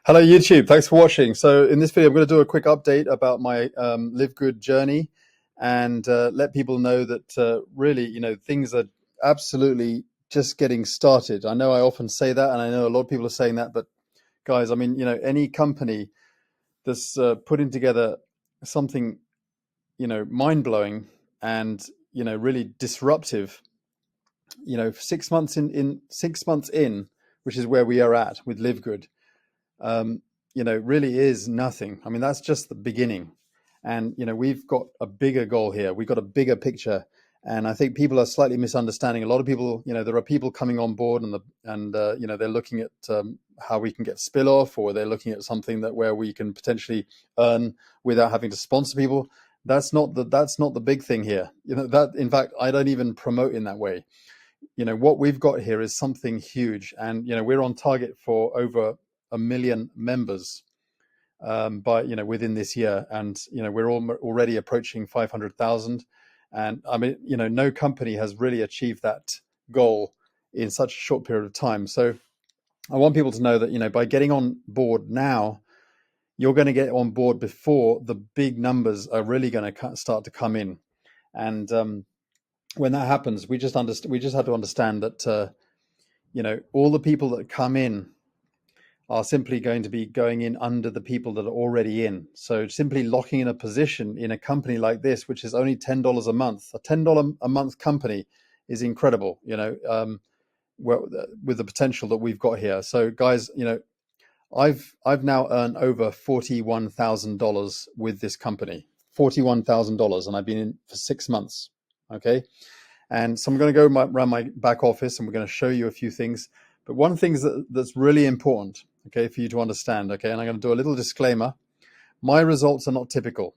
Hello YouTube, thanks for watching. So in this video I'm going to do a quick update about my LiveGood journey and let people know that really, things are absolutely just getting started. I know I often say that, and I know a lot of people are saying that, but guys, I mean, any company that's putting together something, mind-blowing and, really disruptive, 6 months in 6 months in, which is where we are at with LiveGood. Really is nothing. I mean, that's just the beginning. And, we've got a bigger goal here. We've got a bigger picture. And I think people are slightly misunderstanding. A lot of people, there are people coming on board and they're looking at how we can get spill off, or they're looking at something where we can potentially earn without having to sponsor people. That's not the big thing here. That, in fact, I don't even promote in that way. What we've got here is something huge. And, we're on target for over 1 million members by within this year, and we're already approaching 500,000. And I mean, no company has really achieved that goal in such a short period of time. So I want people to know that by getting on board now, you're going to get on board before the big numbers are really going to start to come in. And when that happens, we just have to understand that all the people that come in are simply going to be going in under the people that are already in. So simply locking in a position in a company like this, which is only $10 a month, a $10 a month company is incredible, with the potential that we've got here. So guys, I've now earned over $41,000 with this company, $41,000, and I've been in for 6 months. Okay. And so I'm going to go around my back office and we're going to show you a few things. But one thing that's really important, okay, for you to understand, okay, and I'm going to do a little disclaimer. My results are not typical.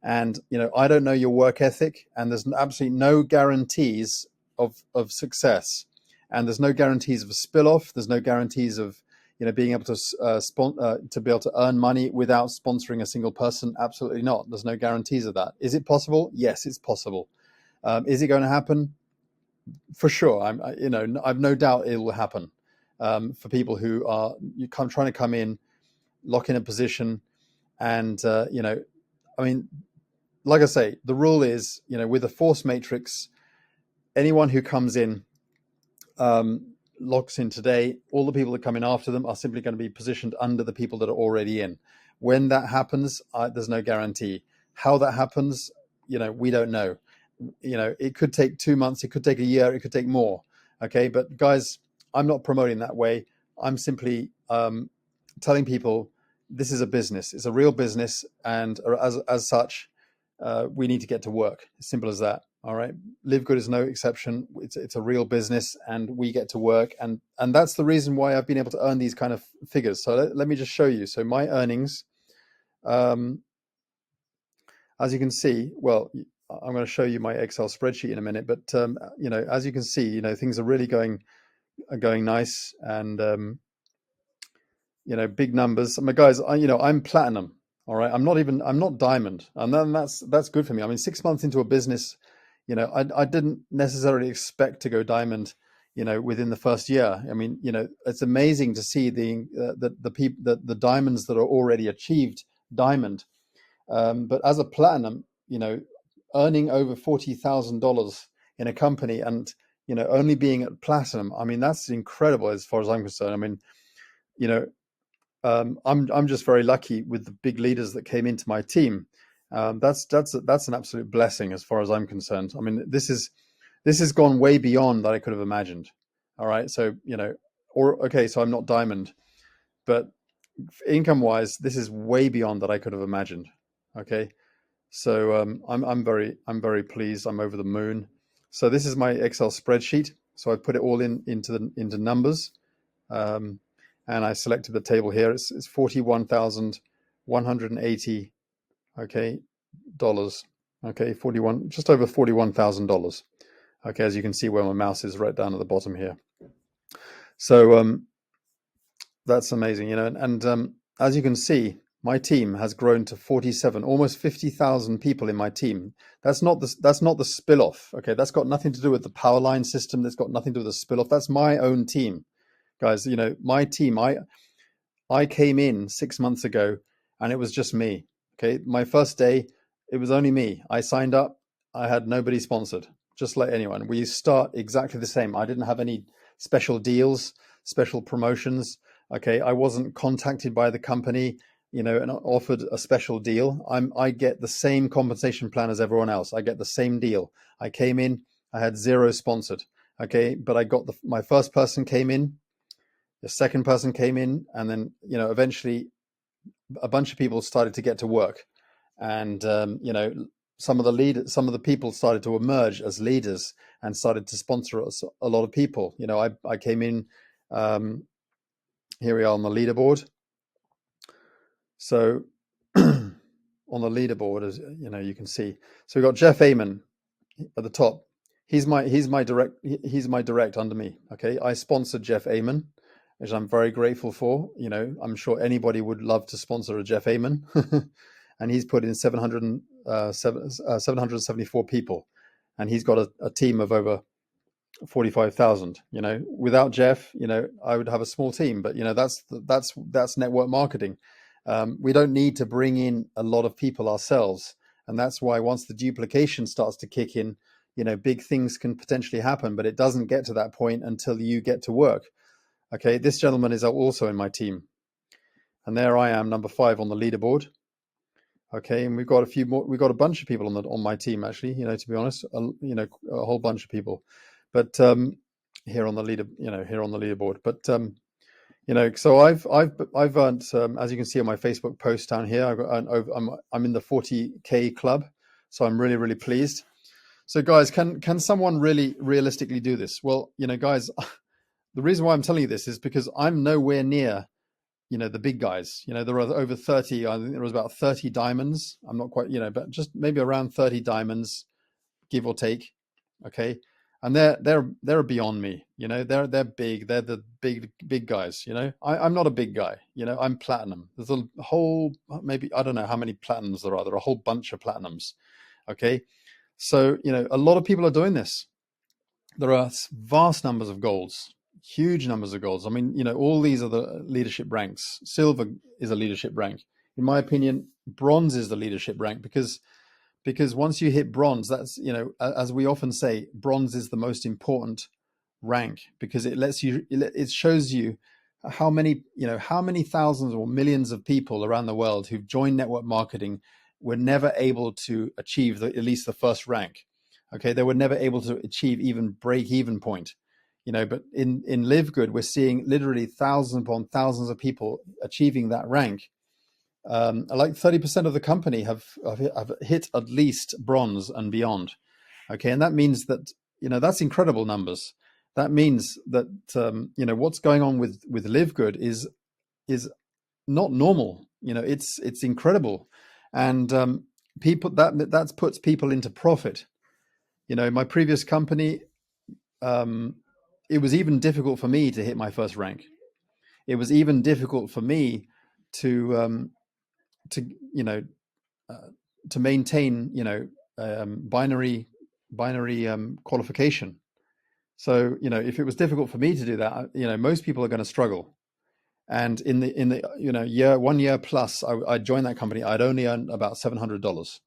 And, I don't know your work ethic, and there's absolutely no guarantees of success. And there's no guarantees of a spill-off. There's no guarantees of, being able to be able to earn money without sponsoring a single person. Absolutely not. There's no guarantees of that. Is it possible? Yes, it's possible. Is it going to happen? For sure. I've no doubt it will happen. For people who are trying to come in, lock in a position, and like I say, the rule is, with a force matrix, anyone who comes in, locks in today, all the people that come in after them are simply going to be positioned under the people that are already in. When that happens, there's no guarantee. How that happens, we don't know. It could take 2 months, it could take a year, it could take more. Okay, but guys, I'm not promoting that way. I'm simply telling people this is a business. It's a real business, and as such, we need to get to work. As simple as that. All right. LiveGood is no exception. It's a real business, and we get to work, and that's the reason why I've been able to earn these kind of figures. So let me just show you. So my earnings, as you can see, well, I'm going to show you my Excel spreadsheet in a minute, but as you can see, things are really going nice, and big numbers. Guys, I'm platinum. All right, I'm not diamond, and then that's good for me. I mean, 6 months into a business, I didn't necessarily expect to go diamond, within the first year. I mean, it's amazing to see the diamonds that are already achieved diamond, but as a platinum, earning over $40,000 in a company, and only being at platinum, I mean, that's incredible as far as I'm concerned. I mean, I'm just very lucky with the big leaders that came into my team. That's an absolute blessing as far as I'm concerned. I mean, this has gone way beyond that I could have imagined. All right, so so I'm not diamond, but income wise, this is way beyond that I could have imagined. Okay. So I'm very pleased. I'm over the moon. So this is my Excel spreadsheet. So I put it all into numbers, and I selected the table here. It's $41,180, okay, dollars. Okay, just over $41,000. Okay, as you can see where my mouse is, right down at the bottom here. So that's amazing, and as you can see, my team has grown to 47, almost 50,000 people in my team. That's not the spill-off. Okay, that's got nothing to do with the Powerline system. That's got nothing to do with the spill-off. That's my own team, guys. My team. I came in 6 months ago and it was just me. Okay. My first day, it was only me. I signed up. I had nobody sponsored, just like anyone. We start exactly the same. I didn't have any special deals, special promotions. Okay. I wasn't contacted by the company, and offered a special deal. I get the same compensation plan as everyone else. I get the same deal. I came in, I had zero sponsored. Okay. But I got my first person came in, the second person came in, and then eventually a bunch of people started to get to work, and some of the people started to emerge as leaders and started to sponsor us, a lot of people. I came in. Here we are on the leaderboard. So on the leaderboard, as you can see, so we've got Jeff Amon at the top. He's my direct under me. Okay, I sponsored Jeff Amon, which I'm very grateful for. I'm sure anybody would love to sponsor a Jeff Amon. And he's put in 774 people, and he's got a team of over 45,000. Without Jeff, I would have a small team, but that's network marketing. We don't need to bring in a lot of people ourselves, and that's why once the duplication starts to kick in, big things can potentially happen, but it doesn't get to that point until you get to work. Okay, this gentleman is also in my team, and there I am, number 5 on the leaderboard. Okay, and we've got a few more. We've got a bunch of people on my team, actually. To be honest, a whole bunch of people. But here on the leaderboard. But so I've earned, as you can see on my Facebook post down here, I'm in the 40K club, so I'm really, really pleased. So guys, can someone really realistically do this? Well, guys, the reason why I'm telling you this is because I'm nowhere near the big guys. There are over 30. I think there was about 30 diamonds. I'm not quite, but just maybe around 30 diamonds, give or take. Okay, and they're beyond me. They're big. They're the big guys. I'm not a big guy. I'm platinum. There's a whole, maybe I don't know how many platinums there are. There are a whole bunch of platinums. Okay, so a lot of people are doing this. There are vast numbers of golds. Huge numbers of golds. I mean, all these are the leadership ranks. Silver is a leadership rank. In my opinion, bronze is the leadership rank because once you hit bronze, that's, as we often say, bronze is the most important rank because it shows you how many thousands or millions of people around the world who've joined network marketing were never able to achieve at least the first rank. Okay, they were never able to achieve even break-even point. But in LiveGood, we're seeing literally thousands upon thousands of people achieving that rank. Like 30% of the company have hit at least bronze and beyond. Okay, and that means that that's incredible numbers. That means that what's going on with LiveGood is not normal. It's incredible, and people that puts people into profit. My previous company. It was even difficult for me to hit my first rank. It was even difficult for me to maintain binary qualification. So if it was difficult for me to do that, most people are going to struggle. And in the 1 year plus, I joined that company. I'd only earned about $700,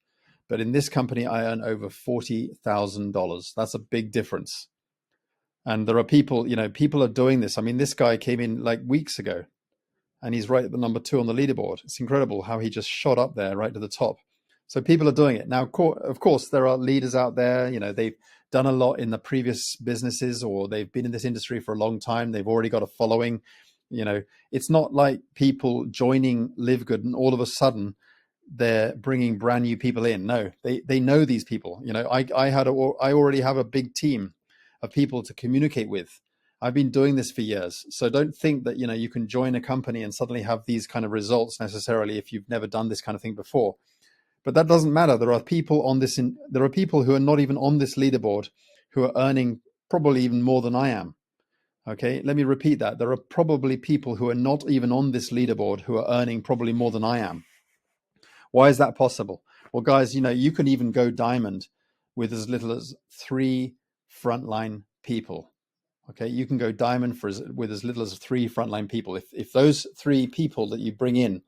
but in this company, I earn over $40,000. That's a big difference. And there are people, people are doing this. I mean, this guy came in like weeks ago and he's right at the number 2 on the leaderboard. It's incredible how he just shot up there right to the top. So people are doing it. Now, of course, there are leaders out there, they've done a lot in the previous businesses or they've been in this industry for a long time. They've already got a following. It's not like people joining LiveGood and all of a sudden they're bringing brand new people in. No, they know these people. I already have a big team of people to communicate with. I've been doing this for years. So don't think that, you can join a company and suddenly have these kind of results necessarily if you've never done this kind of thing before. But that doesn't matter. There are people there are people who are not even on this leaderboard who are earning probably even more than I am. Okay, let me repeat that. There are probably people who are not even on this leaderboard who are earning probably more than I am. Why is that possible? Well, guys, you can even go diamond with as little as 3 frontline people. Okay, you can go diamond with as little as 3 frontline people. If those 3 people that you bring in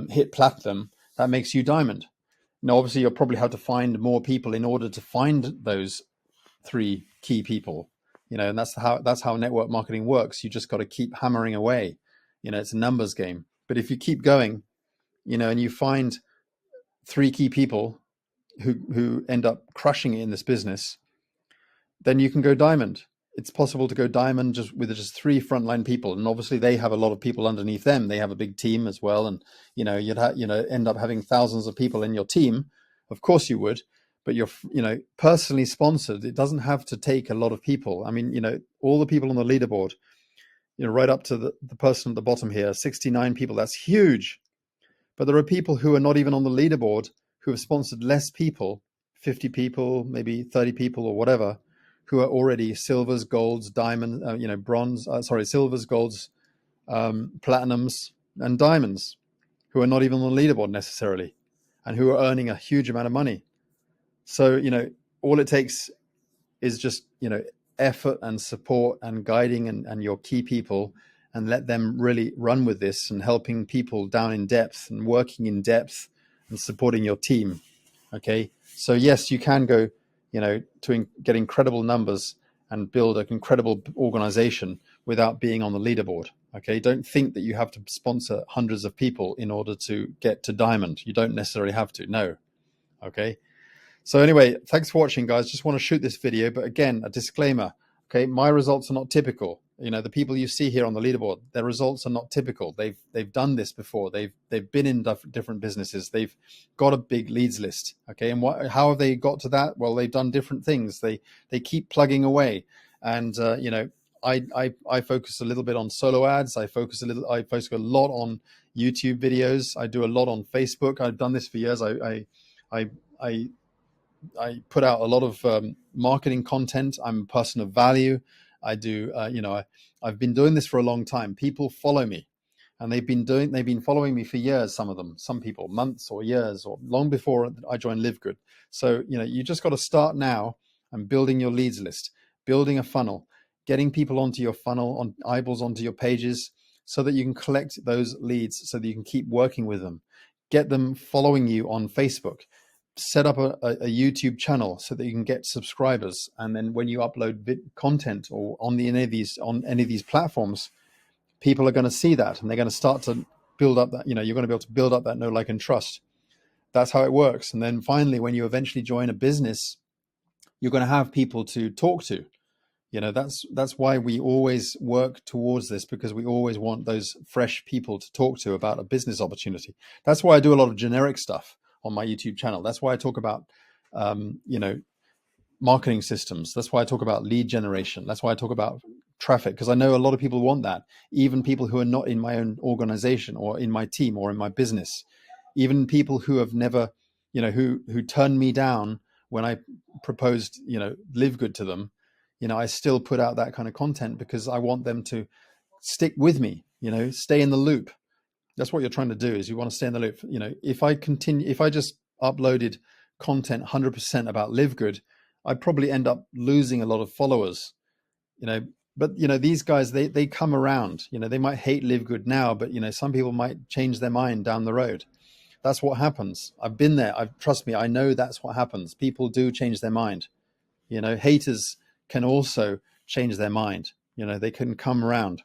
hit platinum, that makes you diamond. Now, obviously, you'll probably have to find more people in order to find those 3 key people. And that's how network marketing works. You just got to keep hammering away. It's a numbers game. But if you keep going, and you find 3 key people who end up crushing it in this business, then you can go diamond. It's possible to go diamond just with 3 frontline people, and obviously they have a lot of people underneath them. They have a big team as well, and you'd end up having thousands of people in your team. Of course you would, but you're personally sponsored. It doesn't have to take a lot of people. I mean, all the people on the leaderboard, right up to the person at the bottom here, 69 people. That's huge. But there are people who are not even on the leaderboard who have sponsored less people, 50 people, maybe 30 people or whatever, who are already silvers, golds, diamonds, silvers, golds, platinums, and diamonds, who are not even on the leaderboard necessarily, and who are earning a huge amount of money. So, all it takes is just, effort and support and guiding and your key people, and let them really run with this, and helping people down in depth and working in depth and supporting your team. Okay. So yes, you can go, to get incredible numbers and build an incredible organization without being on the leaderboard. Okay. Don't think that you have to sponsor hundreds of people in order to get to diamond. You don't necessarily have to. No. Okay. So anyway, thanks for watching, guys. Just want to shoot this video, but again, a disclaimer. Okay, my results are not typical. The people you see here on the leaderboard, their results are not typical. They've done this before. They've been in different businesses. They've got a big leads list. Okay, and how have they got to that? Well, they've done different things. They keep plugging away, and I focus a little bit on solo ads. I focus a lot on YouTube videos. I do a lot on Facebook. I've done this for years. I put out a lot of marketing content. I'm a person of value. I do, I've been doing this for a long time. People follow me, and they've been following me for years. Some people months or years, or long before I joined LiveGood. So, you just got to start now and building your leads list, building a funnel, getting people onto your funnel, on eyeballs onto your pages, so that you can collect those leads, so that you can keep working with them, get them following you on Facebook. Set up a YouTube channel so that you can get subscribers, and then when you upload content or on any of these platforms, people are going to see that, and they're going to start to build up that. You're going to be able to build up that know, like, and trust. That's how it works. And then finally, when you eventually join a business, you're going to have people to talk to. That's why we always work towards this, because we always want those fresh people to talk to about a business opportunity. That's why I do a lot of generic stuff on my YouTube channel. That's why I talk about, marketing systems. That's why I talk about lead generation. That's why I talk about traffic, because I know a lot of people want that. Even people who are not in my own organization or in my team or in my business, even people who have never, who turned me down when I proposed, LiveGood to them. I still put out that kind of content because I want them to stick with me, stay in the loop. That's what you're trying to do, is you want to stay in the loop. If I just uploaded content 100% about LiveGood, I'd probably end up losing a lot of followers, but these guys, they come around. They might hate LiveGood now, but some people might change their mind down the road. That's what happens. I've been there. Trust me, I know that's what happens. People do change their mind. Haters can also change their mind. They can come around.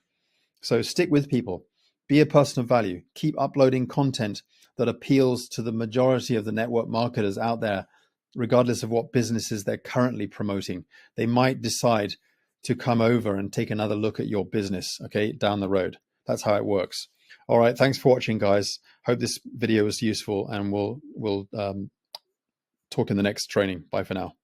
So stick with people. Be a person of value. Keep uploading content that appeals to the majority of the network marketers out there, regardless of what businesses they're currently promoting. They might decide to come over and take another look at your business, okay, down the road. That's how it works. All right. Thanks for watching, guys. Hope this video was useful, and we'll talk in the next training. Bye for now.